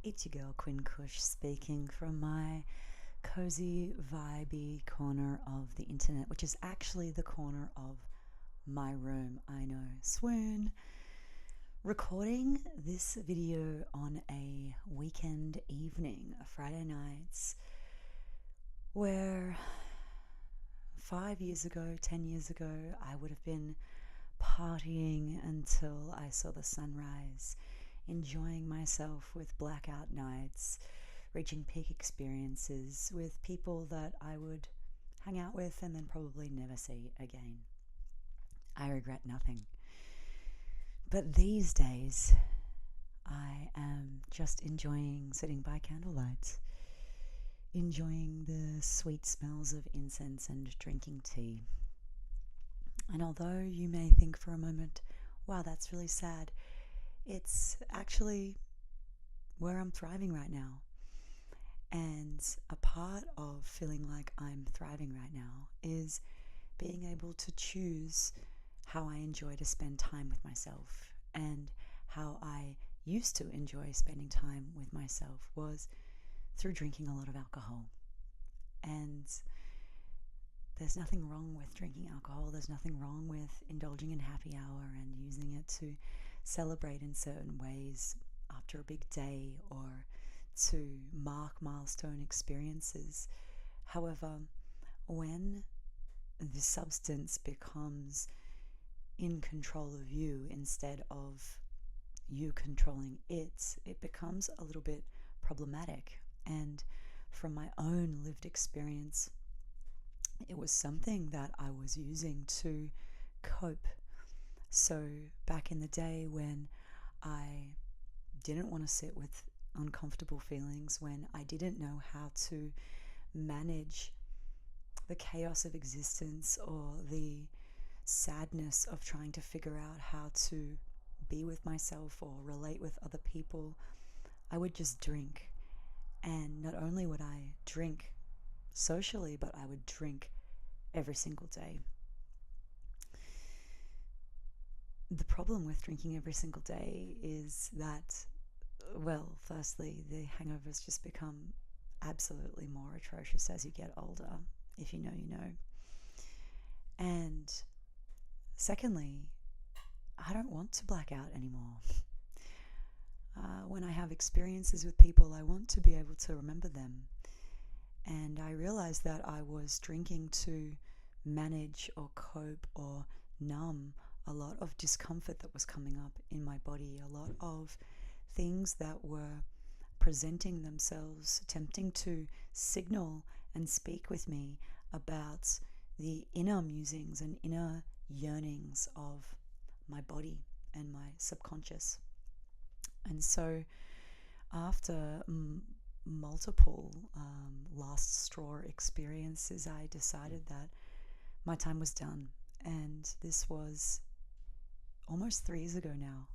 It's your girl Quinn Kush speaking from my cozy, vibey corner of the internet, which is actually the corner of my room. I know, swoon. Recording this video on a weekend evening, a Friday nights, where 5 years ago, 10 years ago, I would have been partying until I saw the sunrise, enjoying myself with blackout nights, reaching peak experiences with people that I would hang out with and then probably never see again. I regret nothing. But these days, I am just enjoying sitting by candlelight, enjoying the sweet smells of incense and drinking tea. And although you may think for a moment, wow, that's really sad, it's actually where I'm thriving right now. And a part of feeling like I'm thriving right now is being able to choose how I enjoy to spend time with myself. And how I used to enjoy spending time with myself was through drinking a lot of alcohol. And there's nothing wrong with drinking alcohol. There's nothing wrong with indulging in happy hour and using it to celebrate in certain ways after a big day or to mark milestone experiences. However, when the substance becomes in control of you instead of you controlling it, it becomes a little bit problematic. And from my own lived experience, it was something that I was using to cope. So back in the day when I didn't want to sit with uncomfortable feelings, when I didn't know how to manage the chaos of existence or the sadness of trying to figure out how to be with myself or relate with other people, I would just drink. And not only would I drink socially, but I would drink every single day. The problem with drinking every single day is that, well, firstly, the hangovers just become absolutely more atrocious as you get older. If you know, you know. And secondly, I don't want to black out anymore. When I have experiences with people, I want to be able to remember them. And I realized that I was drinking to manage or cope or numb a lot of discomfort that was coming up in my body, a lot of things that were presenting themselves, attempting to signal and speak with me about the inner musings and inner yearnings of my body and my subconscious. And so after multiple last straw experiences, I decided that my time was done. And this was almost 3 years ago now.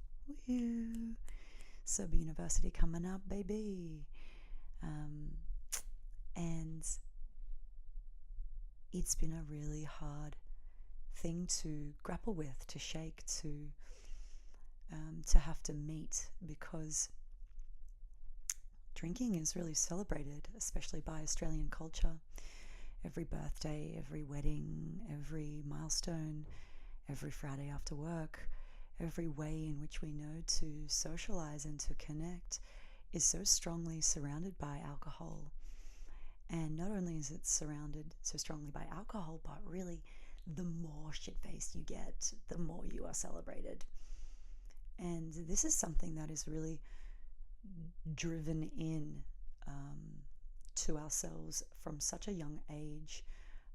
Woo! Sub University coming up, baby. And it's been a really hard thing to grapple with, to shake, to have to meet, because drinking is really celebrated, especially by Australian culture. Every birthday, every wedding, every milestone, every Friday after work, every way in which we know to socialize and to connect is so strongly surrounded by alcohol. And not only is it surrounded so strongly by alcohol, but really the more shit-faced you get, the more you are celebrated. And this is something that is really driven in to ourselves from such a young age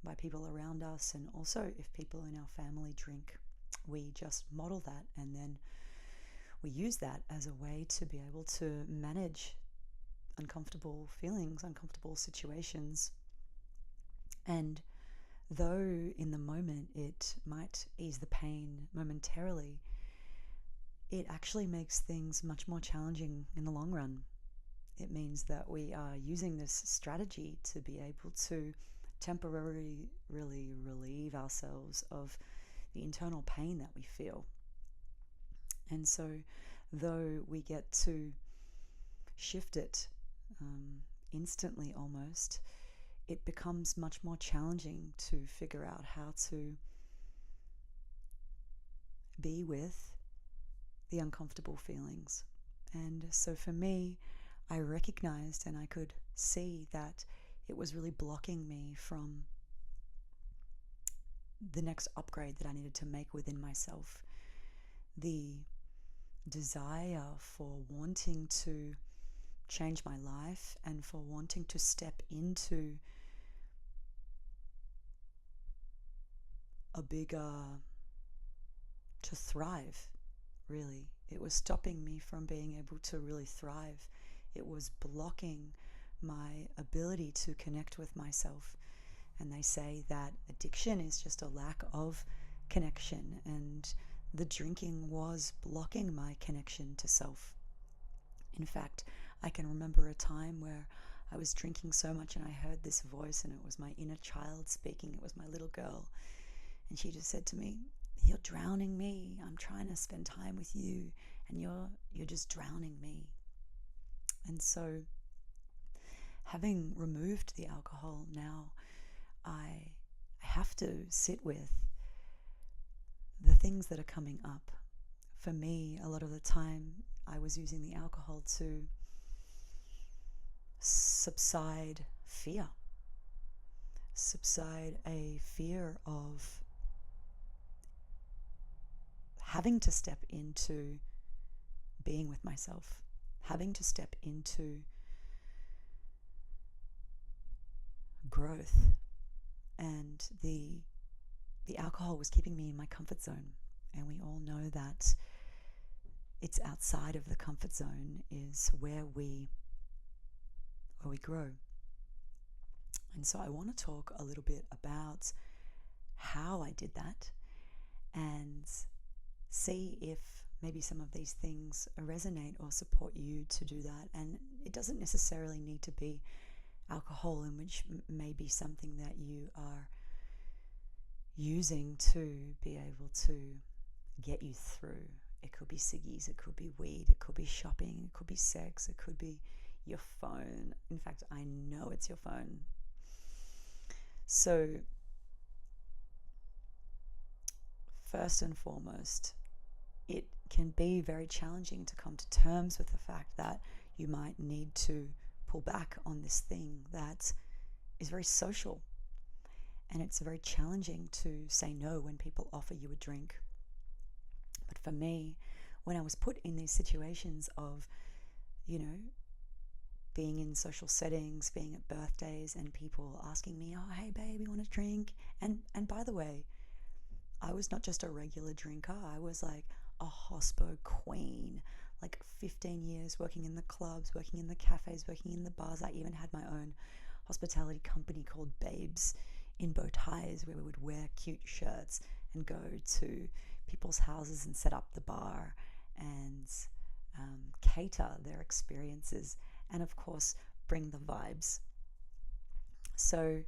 by people around us. And also, if people in our family drink, we just model that, and then we use that as a way to be able to manage uncomfortable feelings, uncomfortable situations. And though in the moment it might ease the pain momentarily, it actually makes things much more challenging in the long run. It means that we are using this strategy to be able to temporarily really relieve ourselves of the internal pain that we feel. And so, though we get to shift it instantly almost, it becomes much more challenging to figure out how to be with the uncomfortable feelings. And so for me, I recognized and I could see that it was really blocking me from the next upgrade that I needed to make within myself. The desire for wanting to change my life and for wanting to step into a bigger, to thrive, really. It was stopping me from being able to really thrive. It was blocking my ability to connect with myself. And they say that addiction is just a lack of connection, and the drinking was blocking my connection to self. In fact, I can remember a time where I was drinking so much and I heard this voice, and it was my inner child speaking. It was my little girl. And she just said to me, "You're drowning me. I'm trying to spend time with you, and you're just drowning me." And so, having removed the alcohol now, I have to sit with the things that are coming up. For me, a lot of the time, I was using the alcohol to subside fear, subside a fear of having to step into being with myself, having to step into growth. And the alcohol was keeping me in my comfort zone. And we all know that it's outside of the comfort zone is where we grow. And so I want to talk a little bit about how I did that and see if maybe some of these things resonate or support you to do that. And it doesn't necessarily need to be alcohol, in which may be something that you are using to be able to get you through. It could be ciggies, it could be weed, it could be shopping, it could be sex, it could be your phone. In fact, I know it's your phone. So, first and foremost, it can be very challenging to come to terms with the fact that you might need to pull back on this thing that is very social. And it's very challenging to say no when people offer you a drink. But for me, when I was put in these situations of, being in social settings, being at birthdays, and people asking me, "Oh, hey babe, you want a drink?" And by the way, I was not just a regular drinker. I was like a hospo queen, like 15 years working in the clubs, working in the cafes, working in the bars. I even had my own hospitality company called Babes in bow ties, where we would wear cute shirts and go to people's houses and set up the bar and cater their experiences, and of course bring the vibes. So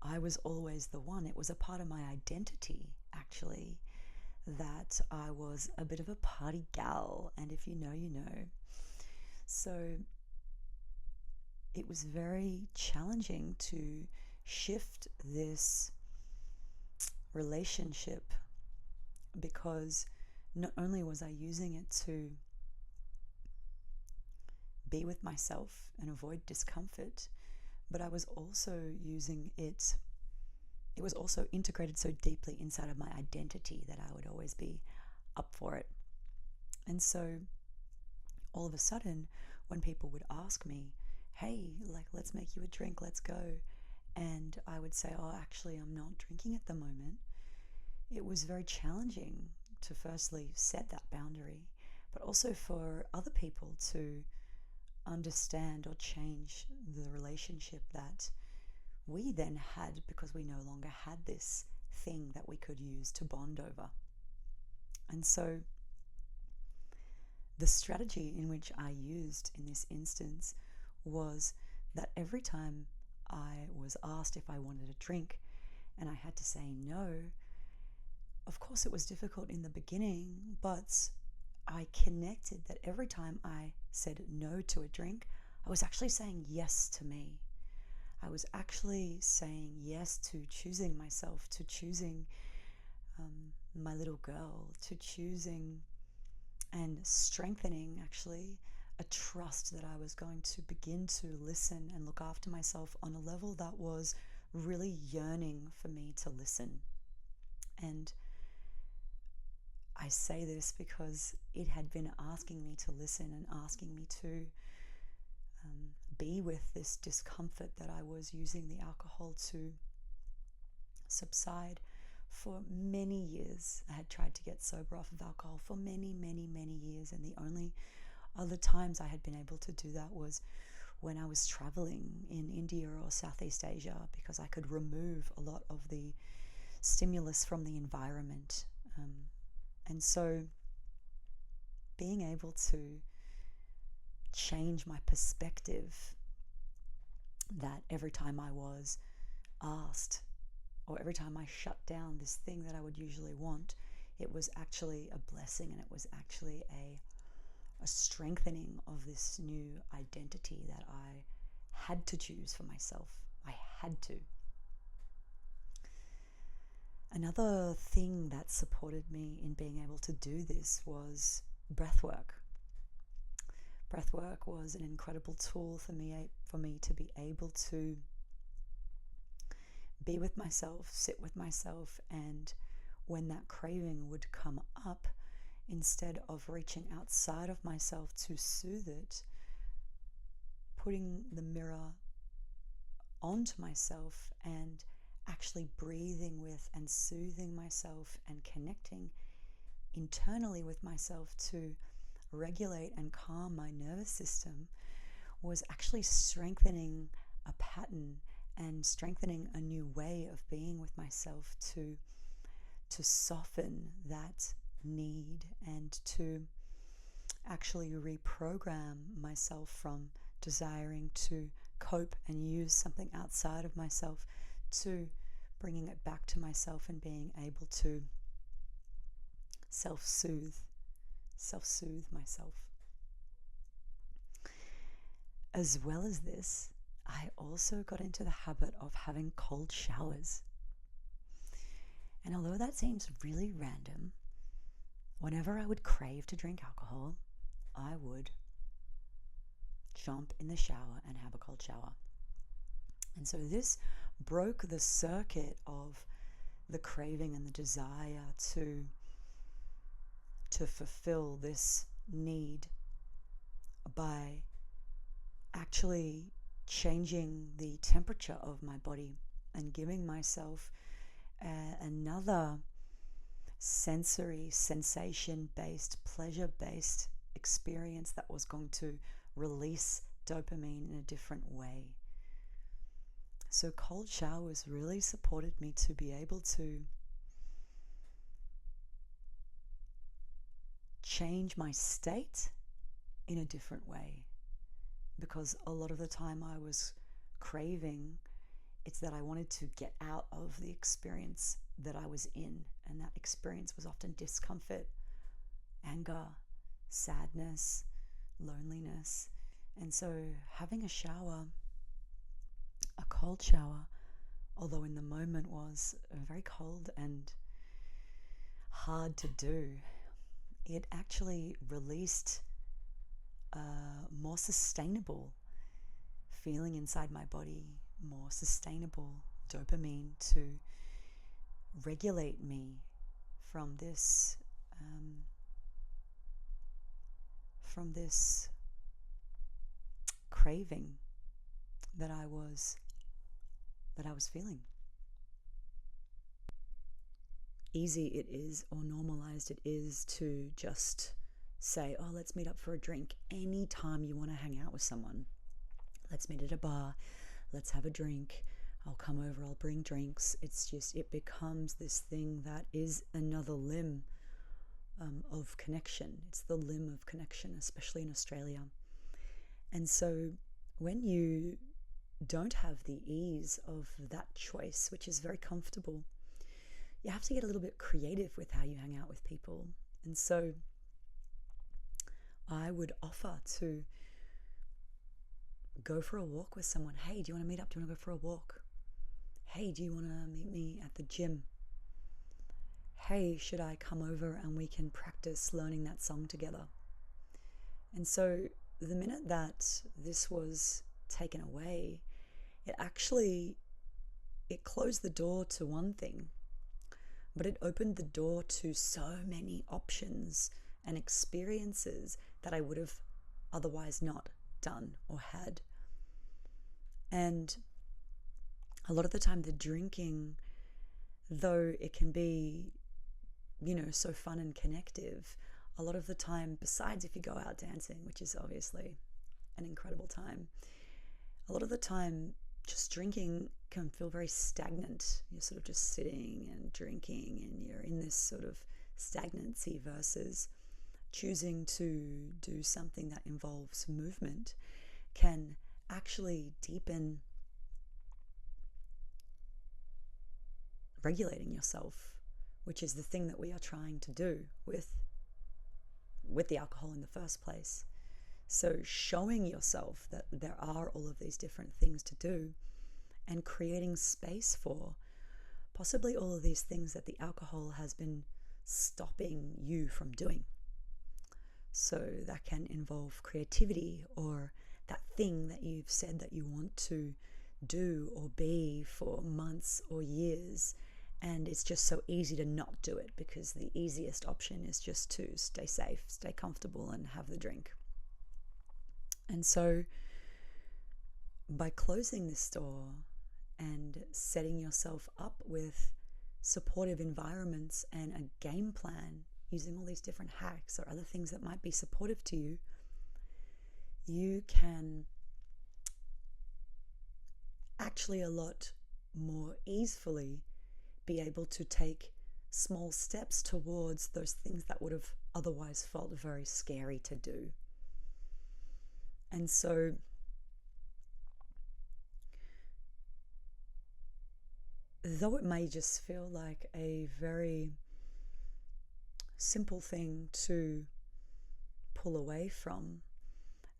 I was always the one. It was a part of my identity, actually, that I was a bit of a party gal, and if you know, you know. So it was very challenging to shift this relationship, because not only was I using it to be with myself and avoid discomfort, but I was also using it. It was also integrated so deeply inside of my identity that I would always be up for it. And so all of a sudden, when people would ask me, "Hey, like, let's make you a drink, let's go," and I would say, "Oh, actually, I'm not drinking at the moment," it was very challenging to firstly set that boundary, but also for other people to understand or change the relationship that we then had, because we no longer had this thing that we could use to bond over. And so the strategy in which I used in this instance was that every time I was asked if I wanted a drink and I had to say no, of course it was difficult in the beginning, but I connected that every time I said no to a drink, I was actually saying yes to me. I was actually saying yes to choosing myself, to choosing my little girl, to choosing and strengthening actually a trust that I was going to begin to listen and look after myself on a level that was really yearning for me to listen. And I say this because it had been asking me to listen and asking me to be with this discomfort that I was using the alcohol to subside for many years. I had tried to get sober off of alcohol for many, many, many years, and the only other times I had been able to do that was when I was traveling in India or Southeast Asia, because I could remove a lot of the stimulus from the environment. And so being able to change my perspective, that every time I was asked, or every time I shut down this thing that I would usually want, it was actually a blessing, and it was actually a strengthening of this new identity that I had to choose for myself. I had to. Another thing that supported me in being able to do this was breath work. Breath work was an incredible tool for me to be able to be with myself, sit with myself, and when that craving would come up, instead of reaching outside of myself to soothe it, putting the mirror onto myself and actually breathing with and soothing myself and connecting internally with myself to regulate and calm my nervous system was actually strengthening a pattern and strengthening a new way of being with myself to soften that need and to actually reprogram myself from desiring to cope and use something outside of myself to bringing it back to myself and being able to self-soothe myself. As well as this, I also got into the habit of having cold showers. And although that seems really random, whenever I would crave to drink alcohol, I would jump in the shower and have a cold shower. And so this broke the circuit of the craving and the desire to fulfill this need by actually changing the temperature of my body and giving myself another sensory, sensation-based, pleasure-based experience that was going to release dopamine in a different way. So cold showers really supported me to be able to change my state in a different way, because a lot of the time I was craving, it's that I wanted to get out of the experience that I was in, and that experience was often discomfort, anger, sadness, loneliness. And so having a shower, a cold shower, although in the moment was very cold and hard to do, it actually released a more sustainable feeling inside my body, more sustainable dopamine to regulate me from this craving that I was feeling. Easy it is, or normalized it is, to just say, oh, let's meet up for a drink anytime you want to hang out with someone. Let's meet at a bar, let's have a drink, I'll come over, I'll bring drinks. It's just, it becomes this thing that is another limb of connection. It's the limb of connection, especially in Australia. And so when you don't have the ease of that choice, which is very comfortable, you have to get a little bit creative with how you hang out with people. And so I would offer to go for a walk with someone. Hey, do you want to meet up? Do you want to go for a walk? Hey, do you want to meet me at the gym? Hey, should I come over and we can practice learning that song together? And so the minute that this was taken away, it closed the door to one thing, but it opened the door to so many options and experiences that I would have otherwise not done or had. And a lot of the time, the drinking, though it can be, so fun and connective, a lot of the time, besides if you go out dancing, which is obviously an incredible time, a lot of the time, just drinking can feel very stagnant. You're sort of just sitting and drinking, and you're in this sort of stagnancy, versus choosing to do something that involves movement can actually deepen regulating yourself, which is the thing that we are trying to do with the alcohol in the first place. So showing yourself that there are all of these different things to do, and creating space for possibly all of these things that the alcohol has been stopping you from doing. So that can involve creativity, or that thing that you've said that you want to do or be for months or years, and it's just so easy to not do it because the easiest option is just to stay safe, stay comfortable, and have the drink. And so by closing this door and setting yourself up with supportive environments and a game plan, using all these different hacks or other things that might be supportive to you, you can actually a lot more easily be able to take small steps towards those things that would have otherwise felt very scary to do. And so though it may just feel like a very simple thing to pull away from,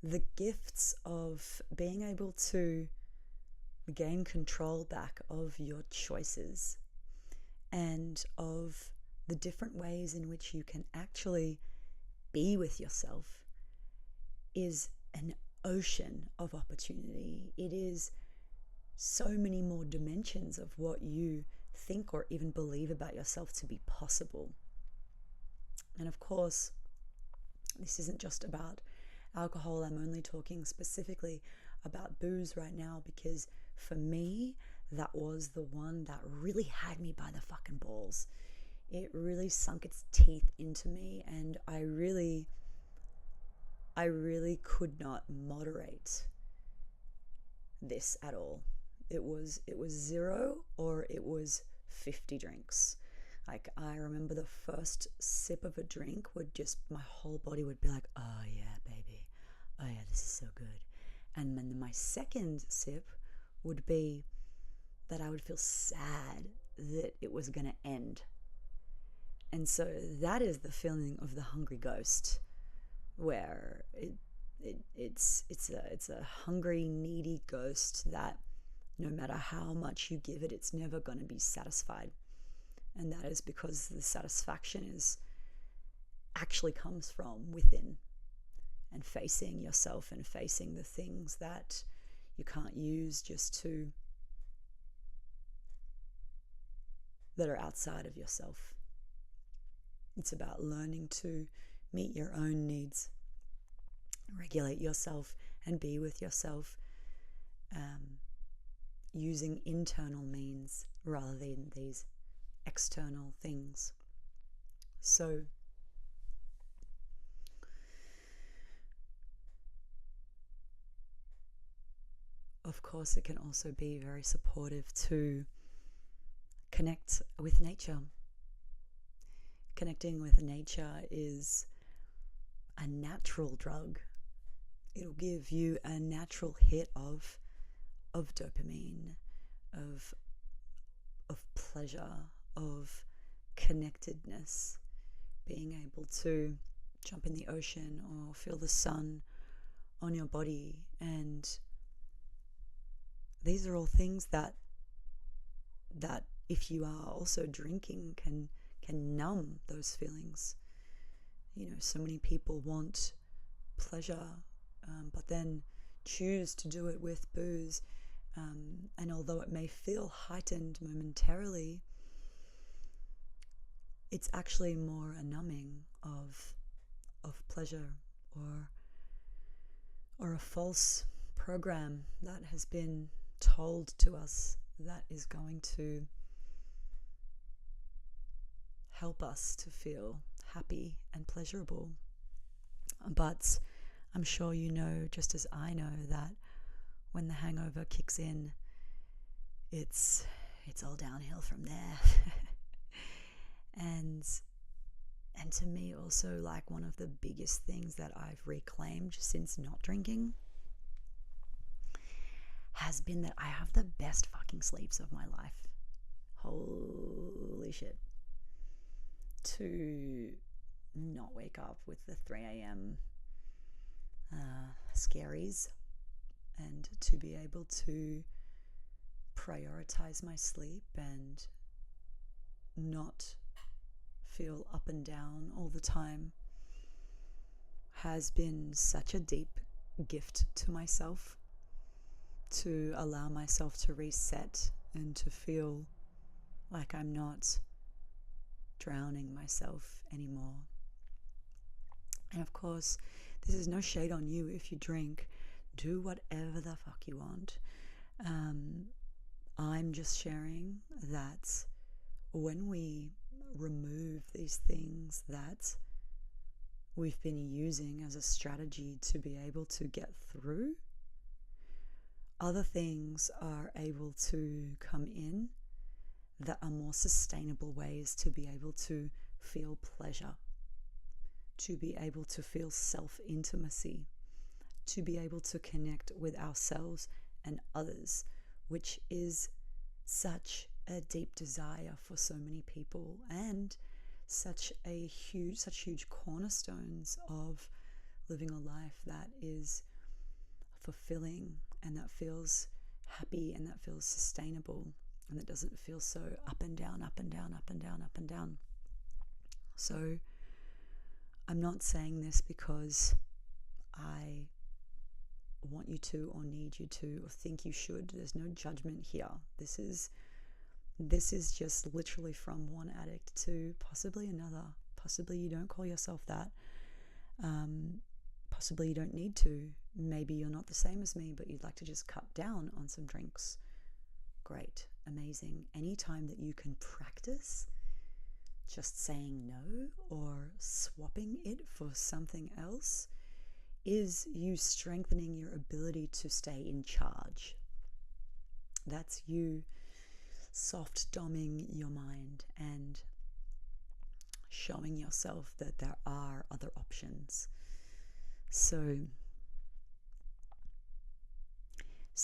the gifts of being able to gain control back of your choices and of the different ways in which you can actually be with yourself is an ocean of opportunity. It is so many more dimensions of what you think or even believe about yourself to be possible. And of course, this isn't just about alcohol. I'm only talking specifically about booze right now because for me, that was the one that really had me by the fucking balls. It really sunk its teeth into me, and I really could not moderate this at all. It was 0 or it was 50 drinks. Like, I remember the first sip of a drink would just, my whole body would be like, oh yeah, baby. Oh yeah, this is so good. And then my second sip would be that I would feel sad that it was going to end. And so that is the feeling of the hungry ghost, where it's a hungry, needy ghost that no matter how much you give it, it's never going to be satisfied. And that is because the satisfaction actually comes from within, and facing yourself and facing the things that you can't use that are outside of yourself. It's about learning to meet your own needs, regulate yourself, and be with yourself, using internal means rather than these external things. So of course, it can also be very supportive to connect with nature. Connecting with nature is a natural drug. It'll give you a natural hit of dopamine, of pleasure, of connectedness, being able to jump in the ocean or feel the sun on your body. And these are all things that if you are also drinking can numb those feelings. So many people want pleasure, but then choose to do it with booze. And although it may feel heightened momentarily, it's actually more a numbing of pleasure, or a false program that has been told to us that is going to help us to feel happy and pleasurable. But I'm sure you know, just as I know, that when the hangover kicks in, it's all downhill from there. and to me also, like, one of the biggest things that I've reclaimed since not drinking has been that I have the best fucking sleeps of my life. Holy shit. To not wake up with the 3 a.m. Scaries, and to be able to prioritize my sleep and not feel up and down all the time has been such a deep gift to myself, to allow myself to reset and to feel like I'm not drowning myself anymore. And of course, this is no shade on you if you drink. Do whatever the fuck you want. I'm just sharing that when we remove these things that we've been using as a strategy to be able to get through, other things are able to come in that are more sustainable ways to be able to feel pleasure, to be able to feel self-intimacy, to be able to connect with ourselves and others, which is such a deep desire for so many people, and such huge cornerstones of living a life that is fulfilling and that feels happy and that feels sustainable and that doesn't feel so up and down, up and down, up and down, up and down. So I'm not saying this because I want you to or need you to or think you should. There's no judgment here. This is just literally from one addict to possibly another. Possibly you don't call yourself that. Possibly you don't need to. Maybe you're not the same as me, but you'd like to just cut down on some drinks. Great, amazing. Anytime that you can practice just saying no or swapping it for something else is you strengthening your ability to stay in charge. That's you soft doming your mind and showing yourself that there are other options. So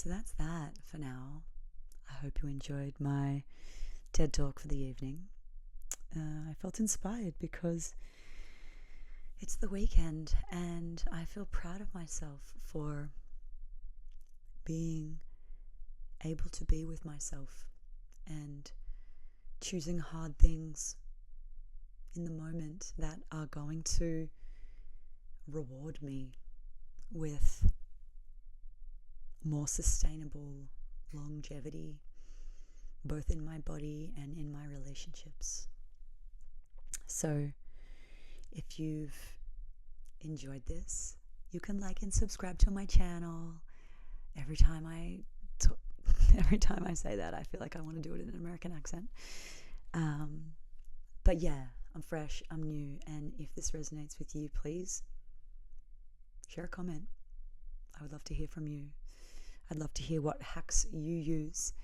that's that for now. I hope you enjoyed my TED Talk for the evening. I felt inspired because it's the weekend and I feel proud of myself for being able to be with myself and choosing hard things in the moment that are going to reward me with more sustainable longevity, both in my body and in my relationships. So if you've enjoyed this, you can like and subscribe to my channel. Every time I say that, I feel like I want to do it in an American accent. But yeah, I'm fresh, I'm new, and if this resonates with you, please share a comment. I would love to hear from you. I'd love to hear what hacks you use